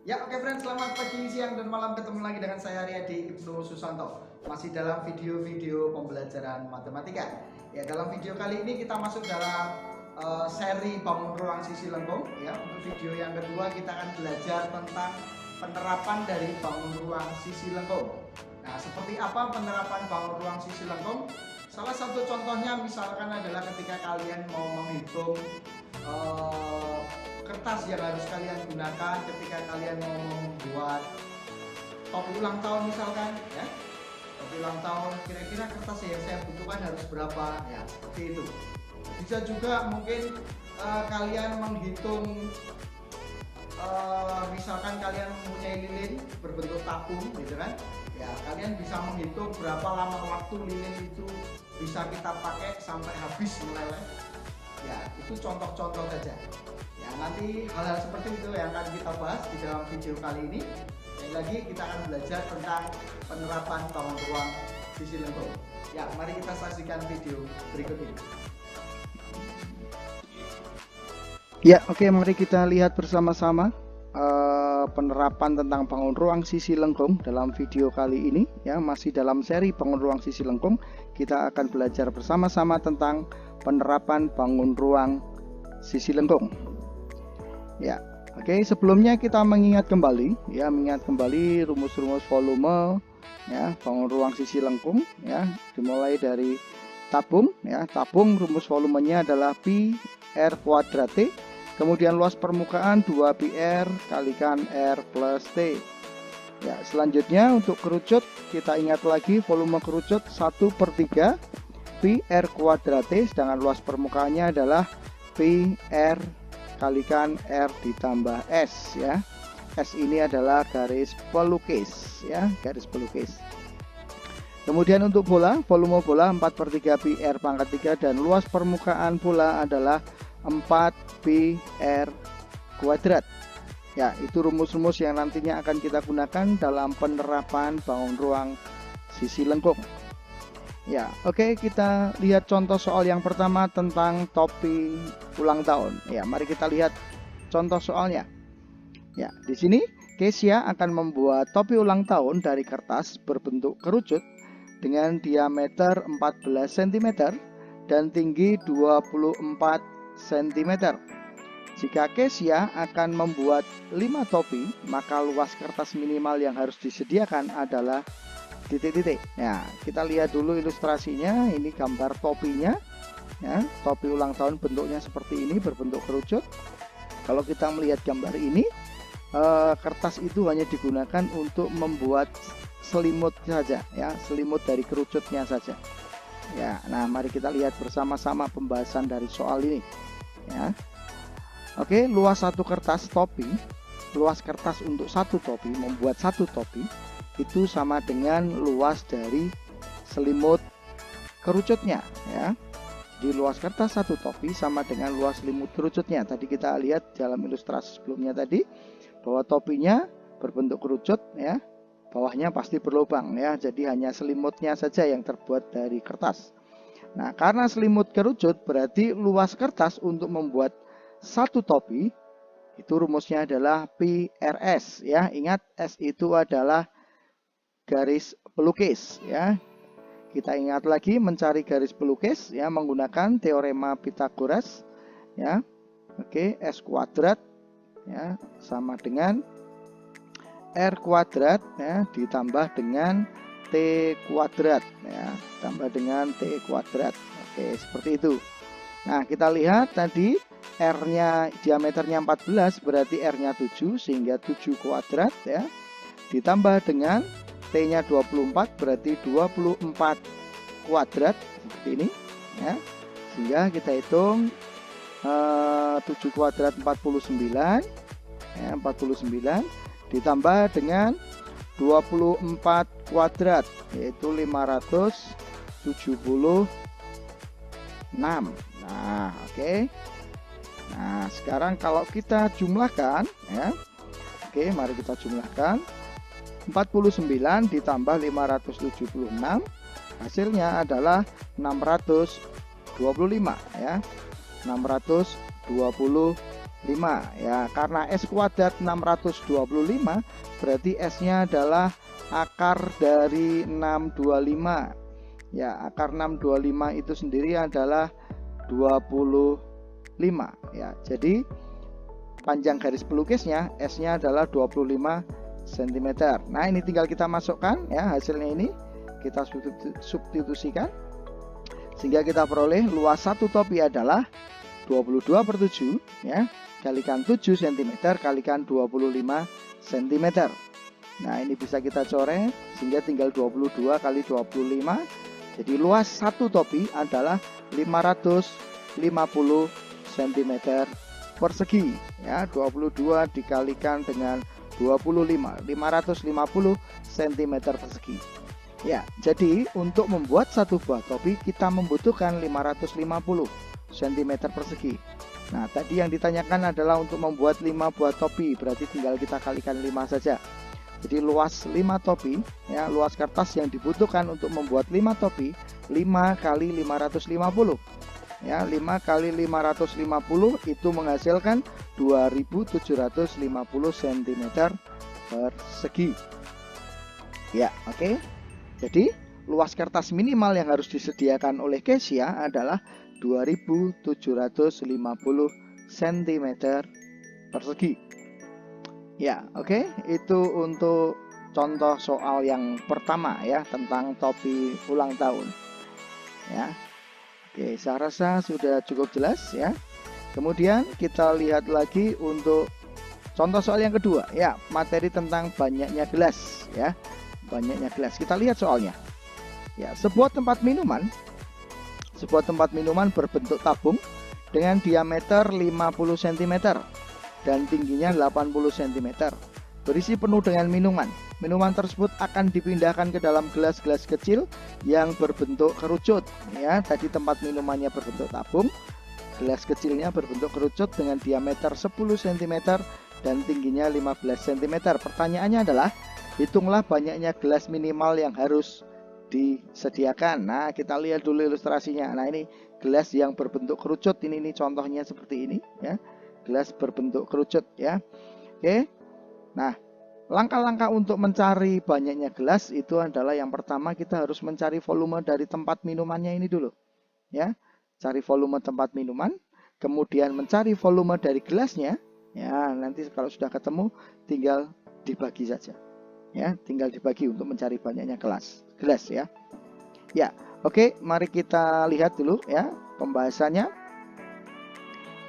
Ya oke friends, selamat pagi, siang, dan malam. Ketemu lagi dengan saya Riyadi Ibnu Susanto. Masih dalam video-video pembelajaran matematika. Ya, dalam video kali ini kita masuk dalam seri bangun ruang sisi lengkung. Ya, untuk video yang kedua kita akan belajar tentang penerapan dari bangun ruang sisi lengkung. Nah, seperti apa penerapan bangun ruang sisi lengkung? Salah satu contohnya misalkan adalah ketika kalian mau menghitung kertas yang harus kalian gunakan ketika kalian mau membuat topi ulang tahun misalkan, ya. Topi ulang tahun, kira-kira kertas yang saya butuhkan harus berapa, ya, seperti itu. Bisa juga mungkin kalian menghitung misalkan kalian mempunyai lilin berbentuk tabung gitu kan, ya, kalian bisa menghitung berapa lama waktu lilin itu bisa kita pakai sampai habis meleleh. Ya, itu contoh-contoh saja. Ya, nanti hal-hal seperti itu yang akan kita bahas di dalam video kali ini. Sekali lagi kita akan belajar tentang penerapan bangun ruang sisi lengkung. Ya, mari kita saksikan video berikut ini. Ya, oke, mari kita lihat bersama-sama penerapan tentang bangun ruang sisi lengkung dalam video kali ini. Ya, masih dalam seri bangun ruang sisi lengkung, kita akan belajar bersama-sama tentang penerapan bangun ruang sisi lengkung. Ya, oke, sebelumnya kita mengingat kembali rumus-rumus volume ya bangun ruang sisi lengkung, ya, dimulai dari tabung. Ya, tabung rumus volumenya adalah pi r kuadrat T, kemudian luas permukaan 2 pi r kalikan r plus T. Ya, selanjutnya untuk kerucut kita ingat lagi volume kerucut 1/3 pi r kuadrat T, sedangkan luas permukaannya adalah pi r kalikan r ditambah s, ya. S ini adalah garis pelukis, ya, garis pelukis. Kemudian untuk bola, volume bola 4/3 pi r pangkat 3 dan luas permukaan bola adalah 4 pi r kuadrat. Ya, itu rumus-rumus yang nantinya akan kita gunakan dalam penerapan bangun ruang sisi lengkung. Ya, oke, kita lihat contoh soal yang pertama tentang topi ulang tahun. Ya, mari kita lihat contoh soalnya. Ya, di sini Kesia akan membuat topi ulang tahun dari kertas berbentuk kerucut dengan diameter 14 cm dan tinggi 24 cm. Jika Kesia akan membuat 5 topi, maka luas kertas minimal yang harus disediakan adalah titik-titik. Nah, kita lihat dulu ilustrasinya. Ini gambar topinya, ya, topi ulang tahun bentuknya seperti ini, berbentuk kerucut. Kalau kita melihat gambar ini, kertas itu hanya digunakan untuk membuat selimut saja, ya, selimut dari kerucutnya saja. Ya, nah mari kita lihat bersama-sama pembahasan dari soal ini, ya. Oke, luas satu kertas topi, luas kertas untuk satu topi, membuat satu topi itu sama dengan luas dari selimut kerucutnya, ya. Di luas kertas satu topi sama dengan luas selimut kerucutnya. Tadi kita lihat dalam ilustrasi sebelumnya tadi bahwa topinya berbentuk kerucut, ya. Bawahnya pasti berlubang, ya. Jadi hanya selimutnya saja yang terbuat dari kertas. Nah, karena selimut kerucut berarti luas kertas untuk membuat satu topi itu rumusnya adalah pi rs, ya. Ingat, S itu adalah garis pelukis, ya. Kita ingat lagi mencari garis pelukis, ya, menggunakan teorema Pythagoras, ya. Oke, S kuadrat, ya, sama dengan R kuadrat, ya, ditambah dengan T kuadrat, ya, ditambah dengan T kuadrat. Oke, seperti itu. Nah, kita lihat tadi R-nya diameternya 14, berarti R-nya 7, sehingga 7 kuadrat, ya, ditambah dengan T-nya 24, berarti 24 kuadrat seperti ini, ya. Sehingga kita hitung 7 kuadrat 49, ya, 49 ditambah dengan 24 kuadrat yaitu 576. Nah, oke. Nah, sekarang kalau kita jumlahkan, ya. Oke, mari kita jumlahkan. 49 ditambah 576 hasilnya adalah 625, ya. 625. ya. Karena S kuadrat 625 berarti S-nya adalah akar dari 625. Ya, akar 625 itu sendiri adalah 25 ya. Jadi panjang garis pelukisnya S-nya adalah 25 cm. Nah, ini tinggal kita masukkan ya, hasilnya ini kita substitusikan sehingga kita peroleh luas satu topi adalah 22/7 ya, kalikan 7 cm kalikan 25 cm. Nah, ini bisa kita coret sehingga tinggal 22 kali 25. Jadi luas satu topi adalah 550 cm persegi ya. 22 dikalikan dengan 25, 550 cm persegi ya. Jadi untuk membuat satu buah topi kita membutuhkan 550 cm persegi. Nah, tadi yang ditanyakan adalah untuk membuat 5 buah topi, berarti tinggal kita kalikan 5 saja. Jadi luas 5 topi ya, luas kertas yang dibutuhkan untuk membuat 5 topi 5 kali 550 ya. 5 kali 550 itu menghasilkan 2750 cm persegi ya. Oke, jadi luas kertas minimal yang harus disediakan oleh Kezia adalah 2750 cm persegi ya. Oke, itu untuk contoh soal yang pertama ya, tentang topi ulang tahun ya. Oke, saya rasa sudah cukup jelas ya. Kemudian kita lihat lagi untuk contoh soal yang kedua ya, materi tentang banyaknya gelas ya. Banyaknya gelas. Kita lihat soalnya. Ya, sebuah tempat minuman berbentuk tabung dengan diameter 50 cm dan tingginya 80 cm. Berisi penuh dengan minuman. Minuman tersebut akan dipindahkan ke dalam gelas-gelas kecil yang berbentuk kerucut ya. Tadi tempat minumannya berbentuk tabung, gelas kecilnya berbentuk kerucut dengan diameter 10 cm dan tingginya 15 cm. Pertanyaannya adalah hitunglah banyaknya gelas minimal yang harus disediakan. Nah, kita lihat dulu ilustrasinya. Nah, ini gelas yang berbentuk kerucut, ini contohnya seperti ini ya. Gelas berbentuk kerucut ya. Oke. Nah, langkah-langkah untuk mencari banyaknya gelas itu adalah yang pertama kita harus mencari volume dari tempat minumannya ini dulu ya. Cari volume tempat minuman, kemudian mencari volume dari gelasnya ya. Nanti kalau sudah ketemu tinggal dibagi saja ya, tinggal dibagi untuk mencari banyaknya gelas ya. Ya, oke, mari kita lihat dulu ya pembahasannya.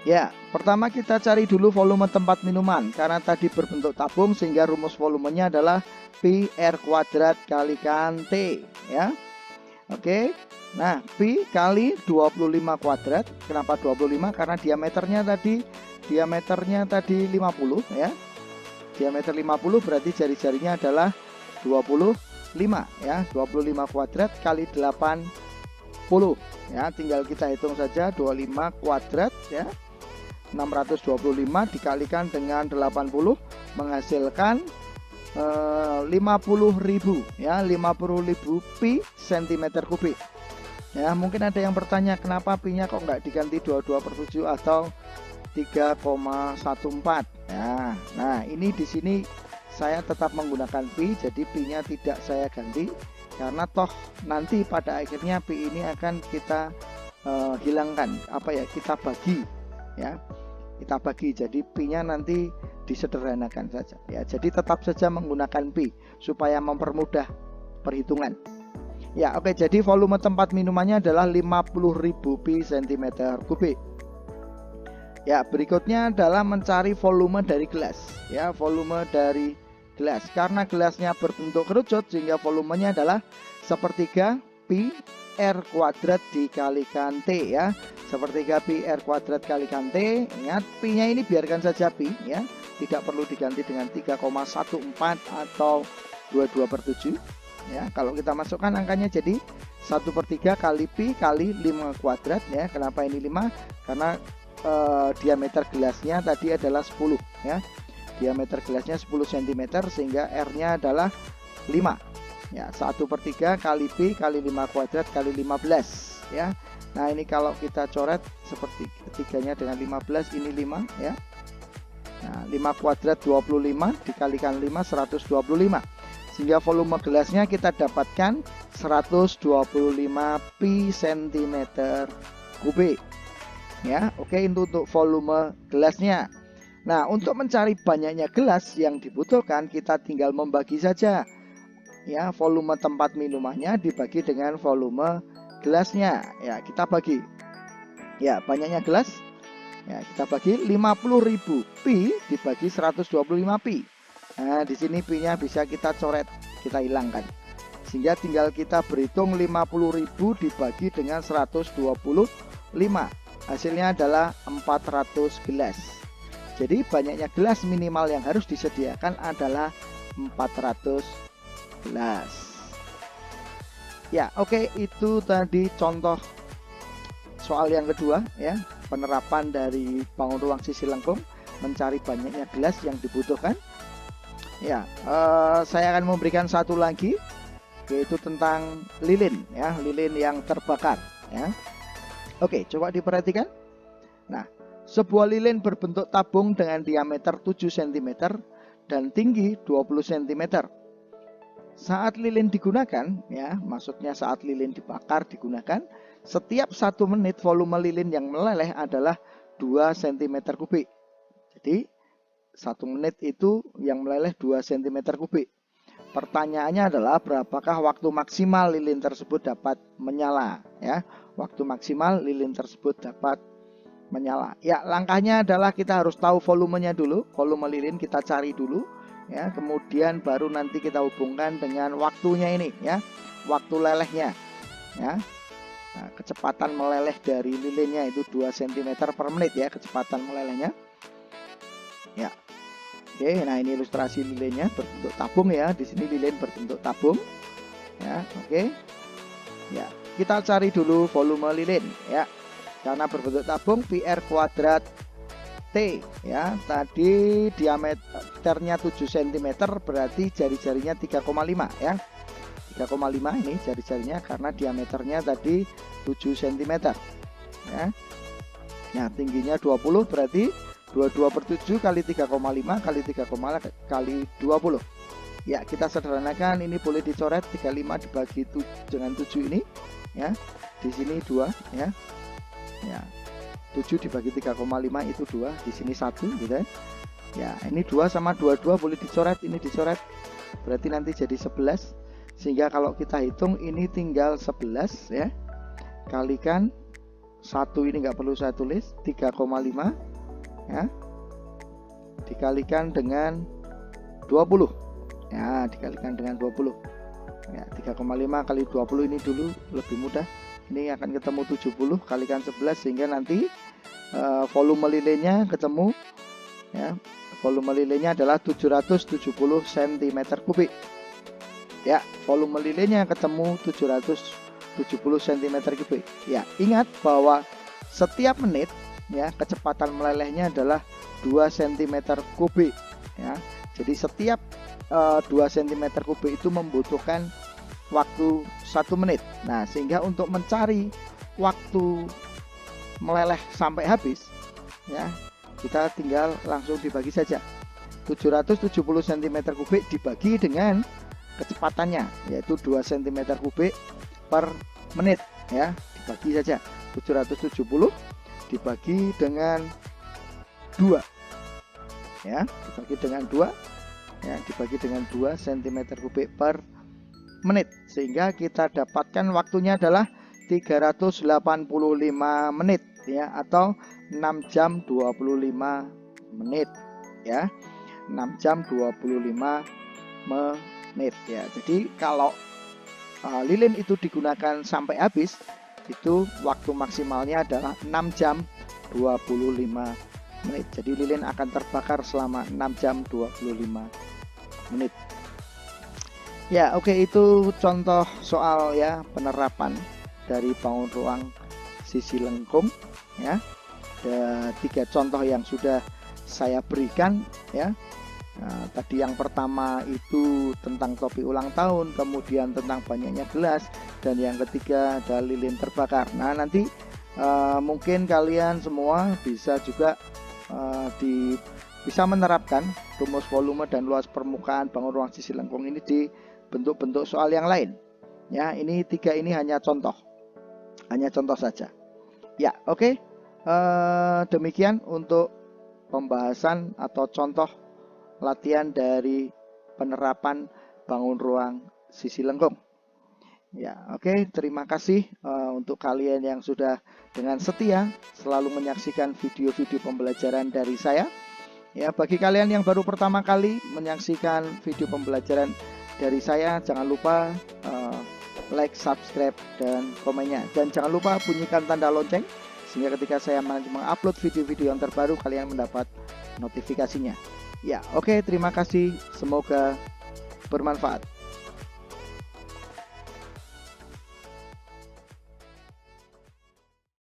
Ya, pertama kita cari dulu volume tempat minuman. Karena tadi berbentuk tabung sehingga rumus volumenya adalah Pi R kuadrat kalikan T ya. Oke. Nah, Pi kali 25 kuadrat. Kenapa 25? Karena diameternya tadi 50 ya. Diameter 50 berarti jari-jarinya adalah 25 ya. 25 kuadrat kali 80 ya. Tinggal kita hitung saja 25 kuadrat ya. 625 dikalikan dengan 80 menghasilkan 50.000 ya, 50.000 pi cm kubik ya. Mungkin ada yang bertanya kenapa pi nya kok nggak diganti 22/7 atau 3,14 ya. Nah, ini di sini saya tetap menggunakan pi, jadi pi nya tidak saya ganti karena toh nanti pada akhirnya pi ini akan kita hilangkan kita bagi ya. Kita bagi, jadi pi-nya nanti disederhanakan saja ya. Jadi tetap saja menggunakan pi supaya mempermudah perhitungan. Ya, oke, jadi volume tempat minumannya adalah 50.000 pi cm kubik. Ya, berikutnya adalah mencari volume dari gelas ya, volume dari gelas. Karena gelasnya berbentuk kerucut sehingga volumenya adalah sepertiga pi R kuadrat dikalikan T ya. Sepertiga pi R kuadrat kalikan T. Ingat, pi nya ini biarkan saja pi ya, tidak perlu diganti dengan 3,14 atau 22/7 ya. Kalau kita masukkan angkanya jadi 1/3 kali pi kali 5 kuadrat ya. Kenapa ini 5? Karena diameter gelasnya tadi adalah 10 ya. Diameter gelasnya 10 cm sehingga R nya adalah 5 ya. 1/3 kali pi kali 5 kuadrat kali 15 ya. Nah, ini kalau kita coret seperti ketiganya dengan 15, ini 5 ya. Nah, 5 kuadrat 25 dikalikan 5 125. Sehingga volume gelasnya kita dapatkan 125 pi cm kubik. Ya, oke, itu untuk volume gelasnya. Nah, untuk mencari banyaknya gelas yang dibutuhkan, kita tinggal membagi saja. Ya, volume tempat minumannya dibagi dengan volume gelasnya. Ya, kita bagi. Ya, banyaknya gelas. Ya, kita bagi 50.000 pi dibagi 125 pi. Nah, di sini pi-nya bisa kita coret, kita hilangkan. Sehingga tinggal kita berhitung 50.000 dibagi dengan 125. Hasilnya adalah 400 gelas. Jadi banyaknya gelas minimal yang harus disediakan adalah 400 gelas. Ya, oke, itu tadi contoh soal yang kedua ya, penerapan dari bangun ruang sisi lengkung mencari banyaknya gelas yang dibutuhkan. Ya, saya akan memberikan satu lagi, yaitu tentang lilin ya, lilin yang terbakar ya. Oke, coba diperhatikan. Nah, sebuah lilin berbentuk tabung dengan diameter 7 cm dan tinggi 20 cm. Saat lilin digunakan ya, maksudnya saat lilin dibakar digunakan, setiap 1 menit volume lilin yang meleleh adalah 2 cm kubik. Jadi 1 menit itu yang meleleh 2 cm kubik. Pertanyaannya adalah berapakah waktu maksimal lilin tersebut dapat menyala ya. Waktu maksimal lilin tersebut dapat menyala. Ya, langkahnya adalah kita harus tahu volumenya dulu, volume lilin kita cari dulu ya, kemudian baru nanti kita hubungkan dengan waktunya ini ya, waktu lelehnya ya. Nah, kecepatan meleleh dari lilinnya itu 2 cm per menit ya, kecepatan melelehnya. Ya. Oke, nah ini ilustrasi lilinnya berbentuk tabung ya. Di sini lilin berbentuk tabung. Ya, oke. Ya, kita cari dulu volume lilin ya. Karena berbentuk tabung, PR kuadrat T ya. Tadi diameternya 7 cm, berarti jari-jarinya 3,5 ya. 3,5 ini jari-jarinya karena diameternya tadi 7 cm ya. Nah, tingginya 20, berarti 22 per 7 kali 3,5 kali 3,5 kali 20. Ya, kita sederhanakan, ini boleh dicoret 35 dibagi dengan 7 ini ya. Di sini 2 ya. Ya. 7 dibagi 3,5 itu 2, di sini 1 gitu ya. Ya, ini 2 sama 22 boleh dicoret, ini dicoret. Berarti nanti jadi 11. Sehingga kalau kita hitung ini tinggal 11 ya. Kalikan 1 ini nggak perlu saya tulis, 3,5 ya, dikalikan dengan 20 ya, dikalikan dengan 20 ya. 3,5 kali 20 ini dulu lebih mudah, ini akan ketemu 70 kalikan 11 sehingga nanti volume lilinnya ketemu ya, volume lilinnya adalah 770 cm kubik ya, volume lilinnya ketemu 770 cm kubik ya. Ingat bahwa setiap menit ya, kecepatan melelehnya adalah 2 cm kubik ya. Jadi setiap 2 cm kubik itu membutuhkan waktu 1 menit. Nah, sehingga untuk mencari waktu meleleh sampai habis ya, kita tinggal langsung dibagi saja. 770 cm kubik dibagi dengan kecepatannya, yaitu 2 cm kubik per menit ya, dibagi saja. 770 dibagi dengan 2 ya, dibagi dengan 2 ya, dibagi dengan 2 cm kubik per menit, sehingga kita dapatkan waktunya adalah 385 menit ya, atau 6 jam 25 menit ya, 6 jam 25 menit ya. Jadi kalau lilin itu digunakan sampai habis, itu waktu maksimalnya adalah 6 jam 25 menit. Jadi lilin akan terbakar selama 6 jam 25 menit. Ya, oke, itu contoh soal ya, penerapan dari bangun ruang sisi lengkung ya. Ada 3 contoh yang sudah saya berikan ya. Nah, tadi yang pertama itu tentang topi ulang tahun, kemudian tentang banyaknya gelas, dan yang ketiga ada lilin terbakar. Nah, nanti mungkin kalian semua bisa juga bisa menerapkan rumus volume dan luas permukaan bangun ruang sisi lengkung ini di bentuk-bentuk soal yang lain. Ya, ini 3 ini hanya contoh saja. Ya, oke. Demikian untuk pembahasan atau contoh latihan dari penerapan bangun ruang sisi lengkung. Ya, oke. Terima kasih untuk kalian yang sudah dengan setia selalu menyaksikan video-video pembelajaran dari saya. Ya, bagi kalian yang baru pertama kali menyaksikan video pembelajaran dari saya, jangan lupa like, subscribe, dan komennya. Dan jangan lupa bunyikan tanda lonceng sehingga ketika saya mengupload video-video yang terbaru kalian mendapat notifikasinya. Ya, oke, terima kasih. Semoga bermanfaat.